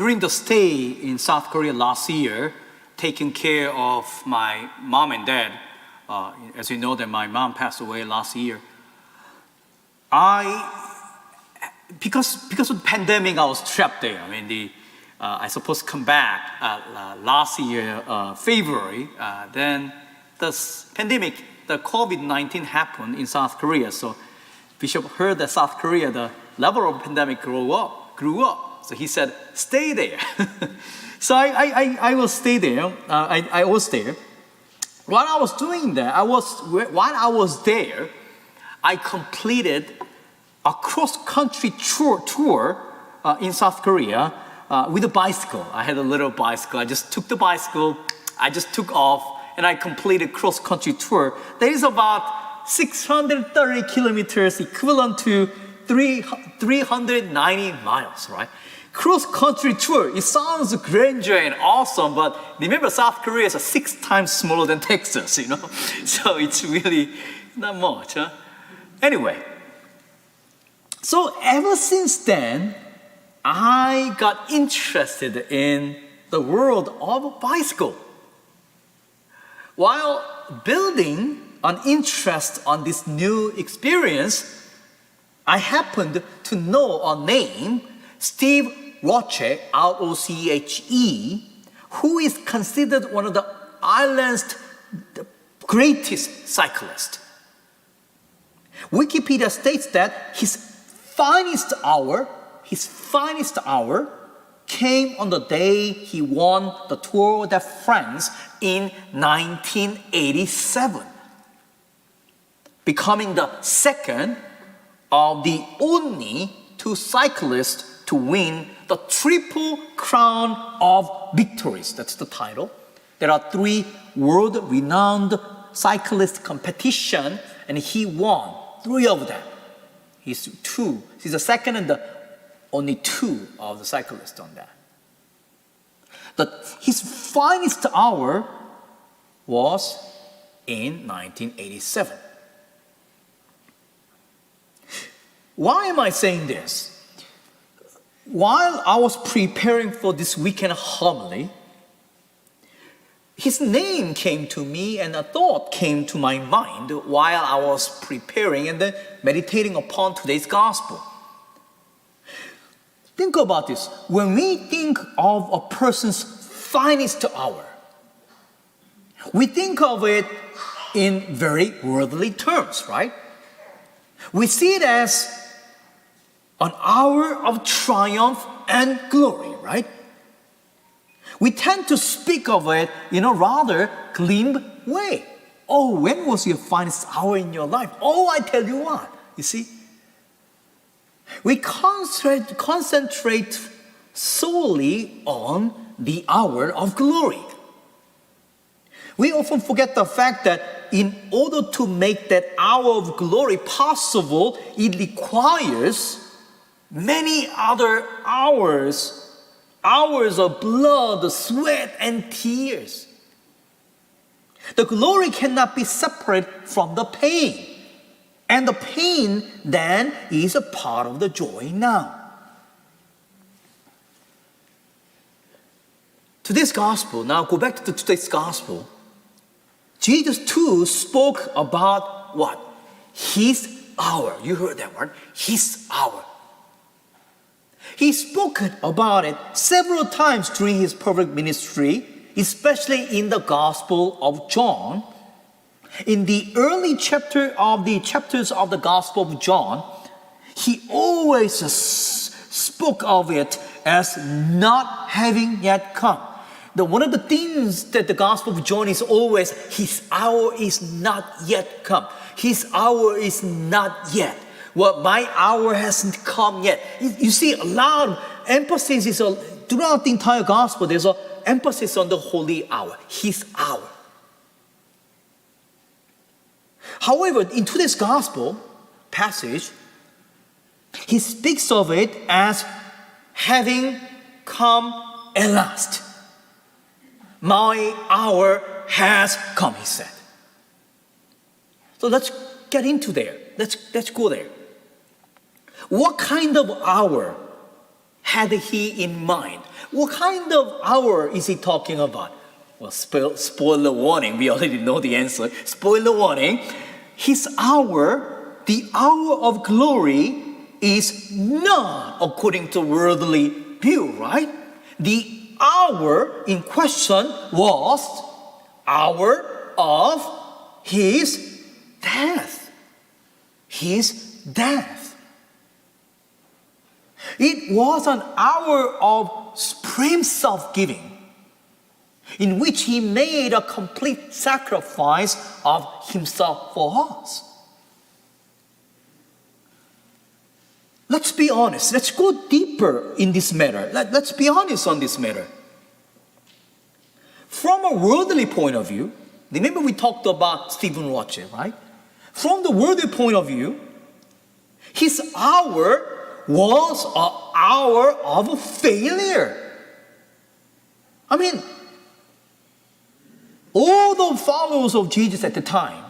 during the stay in South Korea last year, taking care of my mom and dad, as you know that my mom passed away last year, because of the pandemic, I was trapped there. I mean, I supposed to come back last year, February. Then the pandemic, the COVID-19 happened in South Korea. So Bishop heard that South Korea, the level of pandemic grew up. So he said, stay there. So I will stay there. I was there. While I was doing that, while I was there, I completed a cross-country tour in South Korea with a bicycle. I had a little bicycle. I just took the bicycle, I just took off, and I completed cross-country tour. That is about 630 kilometers, equivalent to 390 miles, right? Cross-country tour, it sounds grandeur and awesome, but remember South Korea is 6 times smaller than Texas, you know? So it's really not much, huh? Anyway, so ever since then, I got interested in the world of bicycle. While building an interest on this new experience, I happened to know a name, Steve Roche, R-O-C-H-E, who is considered one of the island's greatest cyclists. Wikipedia states that his finest hour came on the day he won the Tour de France in 1987, becoming the second of the only 2 cyclists to win the Triple Crown of Victories. That's the title. There are 3 world-renowned cyclist competitions, and he won 3 of them. He's the second and the only 2 of the cyclists on that. His finest hour was in 1987. Why am I saying this? While I was preparing for this weekend homily, his name came to me and a thought came to my mind while I was preparing and then meditating upon today's gospel. Think about this. When we think of a person's finest hour, we think of it in very worldly terms, right? We see it as an hour of triumph and glory, right? We tend to speak of it in a rather glib way. Oh, when was your finest hour in your life? Oh, I tell you what, you see. We concentrate solely on the hour of glory. We often forget the fact that in order to make that hour of glory possible, it requires many other hours of blood, sweat, and tears. The glory cannot be separate from the pain. And the pain then is a part of the joy now. Today's gospel, now go back to today's gospel. Jesus too spoke about what? His hour. You heard that word, his hour. He spoke about it several times during his public ministry, especially in the Gospel of John. In the early chapters of the Gospel of John, he always spoke of it as not having yet come. One of the themes that the Gospel of John is always, his hour is not yet come. His hour is not yet. Well, my hour hasn't come yet. You see, a lot of emphasis is throughout the entire gospel. There's an emphasis on the holy hour, his hour. However, in today's gospel passage, he speaks of it as having come at last. My hour has come, he said. So let's get into there. Let's go there. What kind of hour had he in mind? What kind of hour is he talking about? Well, spoiler warning, we already know the answer. Spoiler warning, his hour, the hour of glory, is not according to worldly view, right? The hour in question was hour of his death. His death. It was an hour of supreme self-giving in which he made a complete sacrifice of himself for us. Let's be honest. Let's go deeper in this matter. Let's be honest on this matter. From a worldly point of view, remember we talked about Stephen Roche, right? From the worldly point of view, his hour was an hour of failure. I mean, all the followers of Jesus at the time,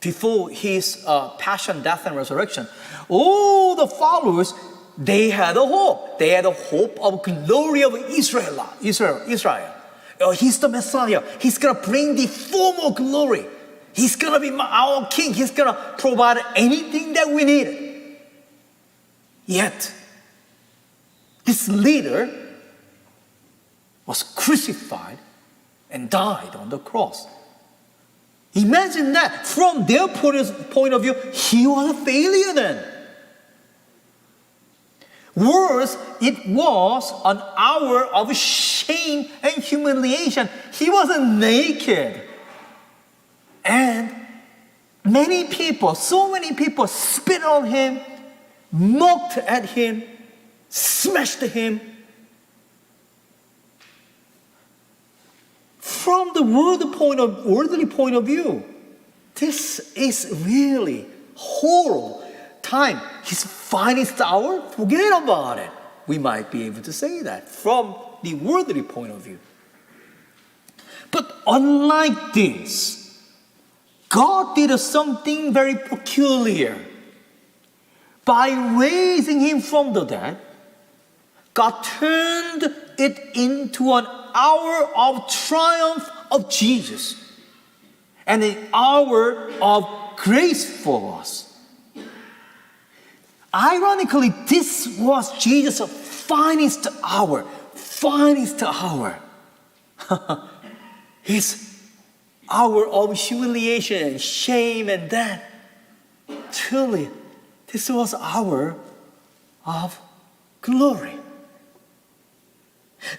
before his passion, death, and resurrection, all the followers, they had a hope. They had a hope of glory of Israel. He's the Messiah. He's going to bring the former glory. He's going to be our king. He's going to provide anything that we need. Yet, this leader was crucified and died on the cross. Imagine that. From their point of view, he was a failure then. Worse, it was an hour of shame and humiliation. He wasn't naked. And many people, so many people spit on him, mocked at him, smashed him. From the worldly point of view, this is really horrible time. His finest hour, forget about it. We might be able to say that from the worldly point of view. But unlike this, God did something very peculiar. By raising him from the dead, God turned it into an hour of triumph of Jesus and an hour of grace for us. Ironically, this was Jesus' finest hour. Finest hour. His hour of humiliation and shame and death. Truly, this was hour of glory.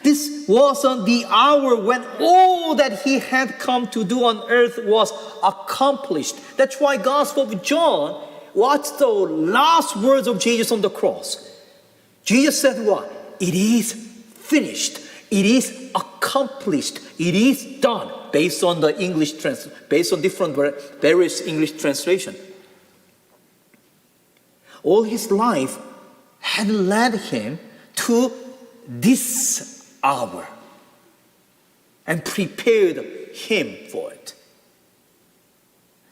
This wasn't the hour when all that he had come to do on earth was accomplished. That's why Gospel of John, what's the last words of Jesus on the cross? Jesus said what? It is finished. It is accomplished. It is done. Based on the based on different various English translation. All his life had led him to this hour and prepared him for it.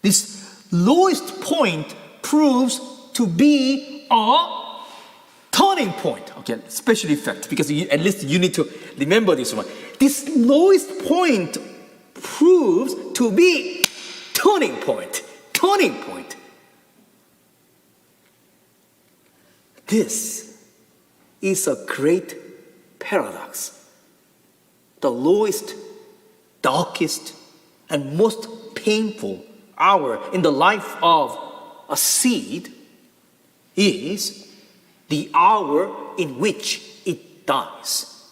This lowest point proves to be a turning point. Okay, special effect, because at least you need to remember this one. This lowest point proves to be turning point. Turning point. This is a great paradox. The lowest, darkest, and most painful hour in the life of a seed is the hour in which it dies.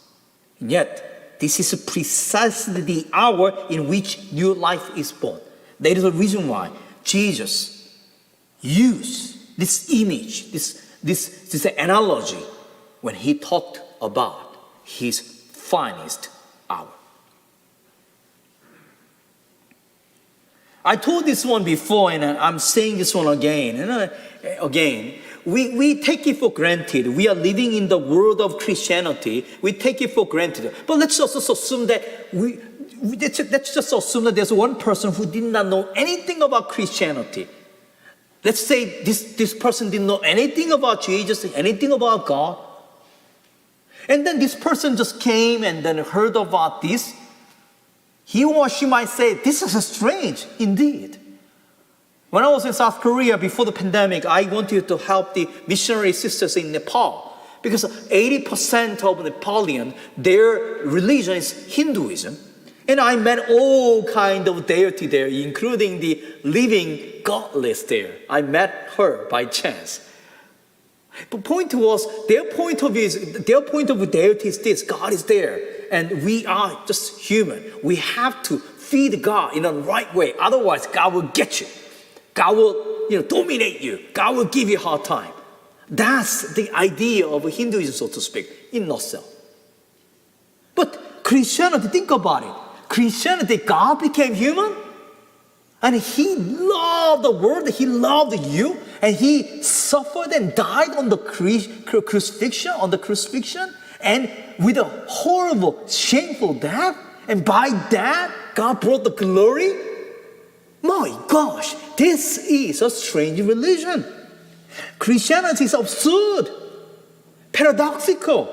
And yet, this is precisely the hour in which new life is born. That is the reason why Jesus used this image, this analogy, when he talked about his finest hour. I told this one before, and I'm saying this one again and again. We take it for granted. We are living in the world of Christianity. We take it for granted. But let's also assume that let's just assume that there's one person who did not know anything about Christianity. Let's say this person didn't know anything about Jesus, anything about God. And then this person just came and then heard about this. He or she might say, this is strange indeed. When I was in South Korea before the pandemic, I wanted to help the missionary sisters in Nepal because 80% of Nepalian, their religion is Hinduism. And I met all kind of deity there, including the living goddess there. I met her by chance. The point was, their point of deity is this: God is there, and we are just human. We have to feed God in the right way. Otherwise, God will get you. God will, dominate you. God will give you a hard time. That's the idea of Hinduism, so to speak, in nutshell. But Christianity, think about it. Christianity, God became human, and He loved the world, He loved you, and He suffered and died on the crucifixion, and with a horrible, shameful death, and by that, God brought the glory. My gosh, this is a strange religion. Christianity is absurd, paradoxical,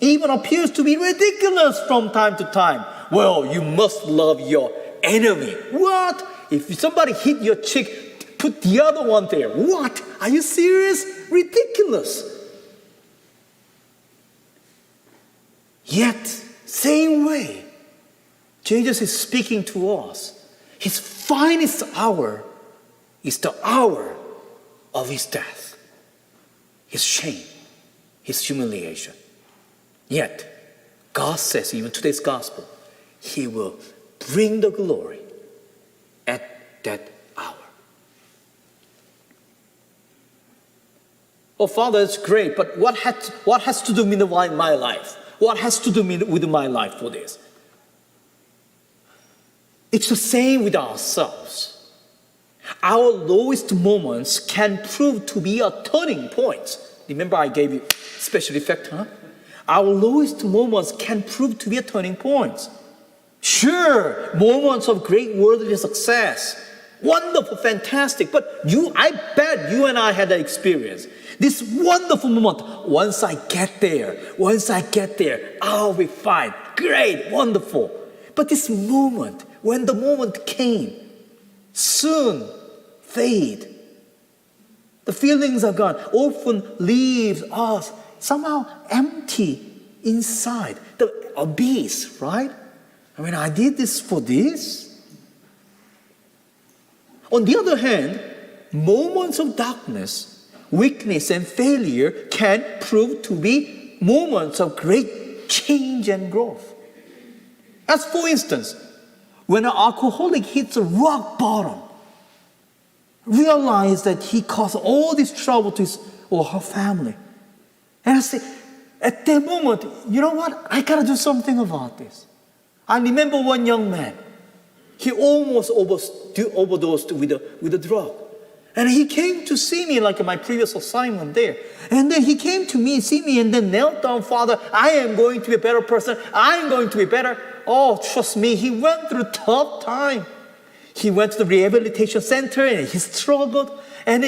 even appears to be ridiculous from time to time. Well, you must love your enemy. What? If somebody hit your cheek, put the other one there. What? Are you serious? Ridiculous. Yet, same way, Jesus is speaking to us. His finest hour is the hour of His death, His shame, His humiliation. Yet, God says, even today's gospel, He will bring the glory at that hour. Oh, Father, it's great, but what has to do with my life? What has to do with my life for this? It's the same with ourselves. Our lowest moments can prove to be a turning point. Remember I gave you special effect, huh? Our lowest moments can prove to be a turning point. Sure, moments of great worldly success, wonderful, fantastic, but I bet you and I had that experience. This wonderful moment, once I get there, I'll be fine, great, wonderful. But this moment, when the moment came, soon fade. The feelings are gone, often leaves us somehow empty inside. The abyss, right? I mean, I did this for this. On the other hand, moments of darkness, weakness, and failure can prove to be moments of great change and growth. As for instance, when an alcoholic hits a rock bottom, realize that he caused all this trouble to his or her family. And I say, at that moment, you know what? I gotta do something about this. I remember one young man. He almost overdosed with a drug. And he came to see me like my previous assignment there. And then he came to me, see me, and then knelt down, Father, I am going to be a better person. I am going to be better. Oh, trust me, he went through a tough time. He went to the rehabilitation center and he struggled. And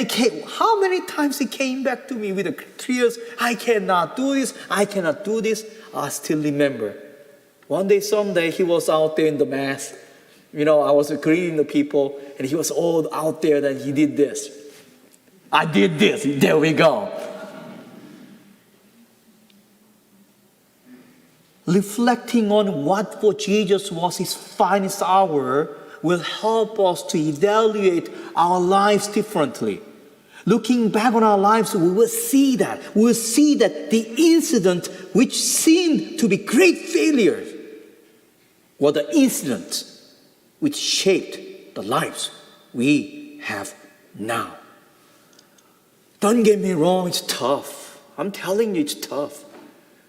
how many times he came back to me with the tears, I cannot do this, I cannot do this. I still remember. One day, someday, he was out there in the mass. I was greeting the people, and he was all out there, and he did this. I did this. There we go. Reflecting on what for Jesus was his finest hour will help us to evaluate our lives differently. Looking back on our lives, we will see that. We will see that the incident which seemed to be great failures were the incidents which shaped the lives we have now. Don't get me wrong, it's tough. I'm telling you, it's tough.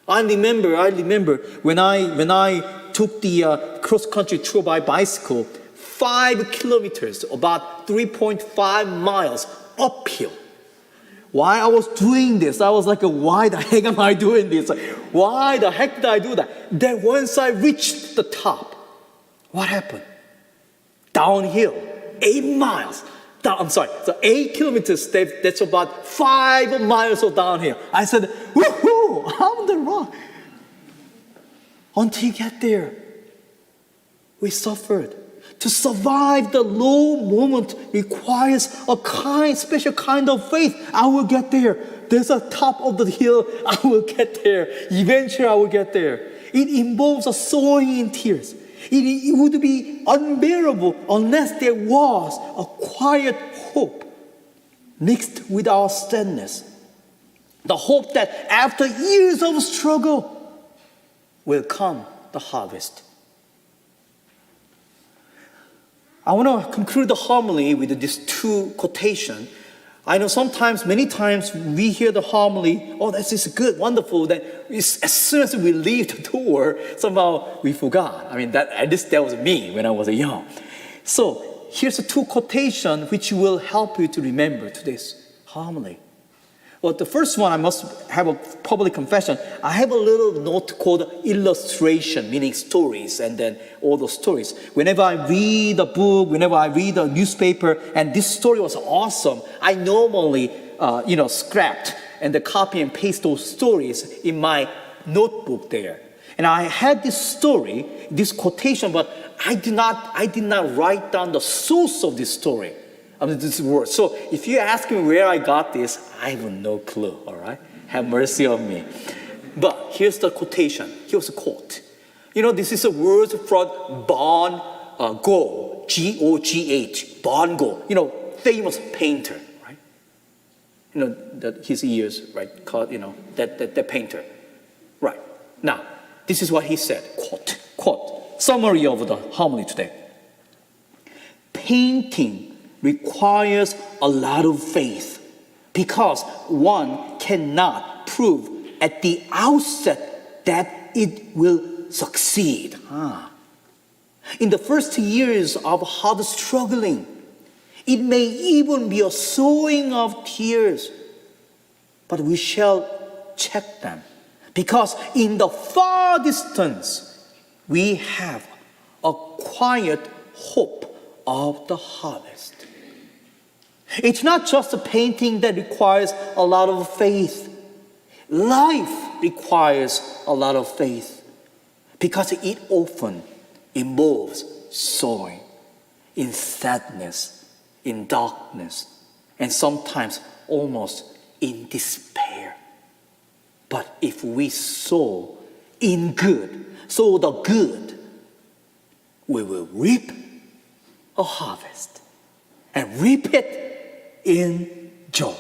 I remember when I took the cross-country tour by bicycle, 5 kilometers, about 3.5 miles uphill. Why I was doing this, I was like, why the heck am I doing this? Why the heck did I do that? Then once I reached the top, what happened? Downhill, 8 miles. So 8 kilometers, that's about 5 miles of downhill. I said, woohoo, I'm on the road. Until you get there, we suffered. To survive the low moment requires a special kind of faith. I will get there. There's a top of the hill. I will get there. Eventually, I will get there. It involves a sowing in tears. It would be unbearable unless there was a quiet hope mixed with our sadness. The hope that after years of struggle will come the harvest. I want to conclude the homily with these two quotations. I know many times we hear the homily, oh, this is good, wonderful. Then as soon as we leave the door, somehow we forgot. I mean, at least that was me when I was young. So here's the two quotations which will help you to remember today's homily. Well, the first one, I must have a public confession. I have a little note called illustration, meaning stories, and then all those stories. Whenever I read a book, whenever I read a newspaper, and this story was awesome, I normally, scrapped and copy and paste those stories in my notebook there. And I had this story, this quotation, but I did not write down the source of this story. This word. So if you ask me where I got this, I have no clue, all right? Have mercy on me. But here's the quotation. Here's a quote. This is a word from Van Gogh, G-O-G-H, Van Gogh, famous painter, right? His ears, right? That painter. Right. Now, this is what he said, quote. Summary of the homily today. Painting requires a lot of faith because one cannot prove at the outset that it will succeed. In the first years of hard struggling, it may even be a sowing of tears, but we shall check them because in the far distance we have a quiet hope of the harvest. It's not just a painting that requires a lot of faith. Life requires a lot of faith because it often involves sowing in sadness, in darkness, and sometimes almost in despair. But if we sow in good, sow the good, we will reap a harvest and reap it in joy,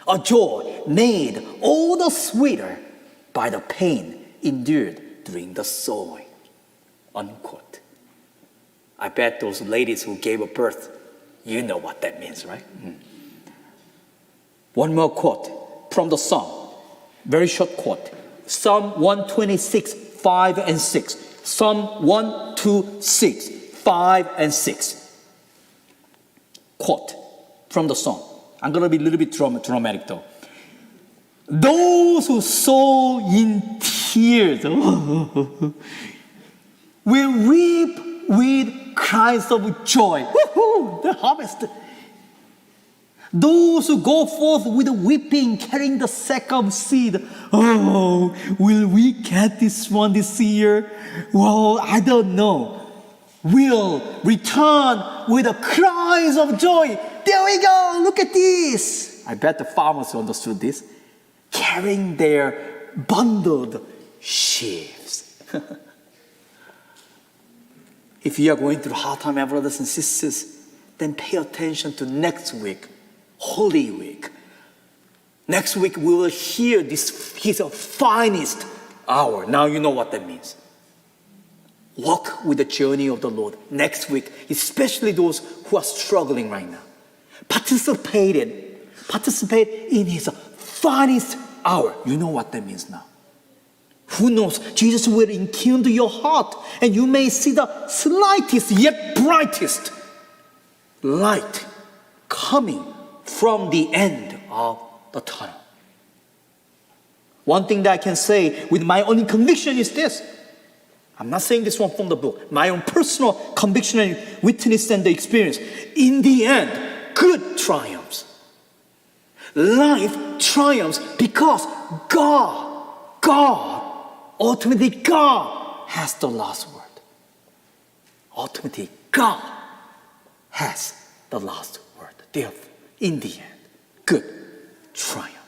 a joy made all the sweeter by the pain endured during the sowing. Unquote. I bet those ladies who gave birth, you know what that means, right? One more quote from the Psalm, very short quote. Psalm 126, 5 and 6. Psalm 126, 5 and 6. Quote from the Psalm. I'm going to be a little bit dramatic though. Those who sow in tears will reap with cries of joy. Woohoo! The harvest. Those who go forth with weeping, carrying the sack of seed. Oh, will we get this one this year? Well, I don't know. Will return with the cries of joy. There we go, look at this. I bet the farmers understood this. Carrying their bundled sheaves. If you are going through a hard time, my brothers and sisters, then pay attention to next week, Holy Week. Next week we will hear this, his finest hour. Now you know what that means. Walk with the journey of the Lord. Next week, especially those who are struggling right now. Participate in his finest hour. You know what that means now. Who knows? Jesus will enkindle your heart and you may see the slightest yet brightest light coming from the end of the tunnel. One thing that I can say with my own conviction is this. I'm not saying this one from the book. My own personal conviction and witness and the experience. In the end, good triumphs. Life triumphs because ultimately God has the last word. Ultimately, God has the last word. Therefore, in the end, good triumph.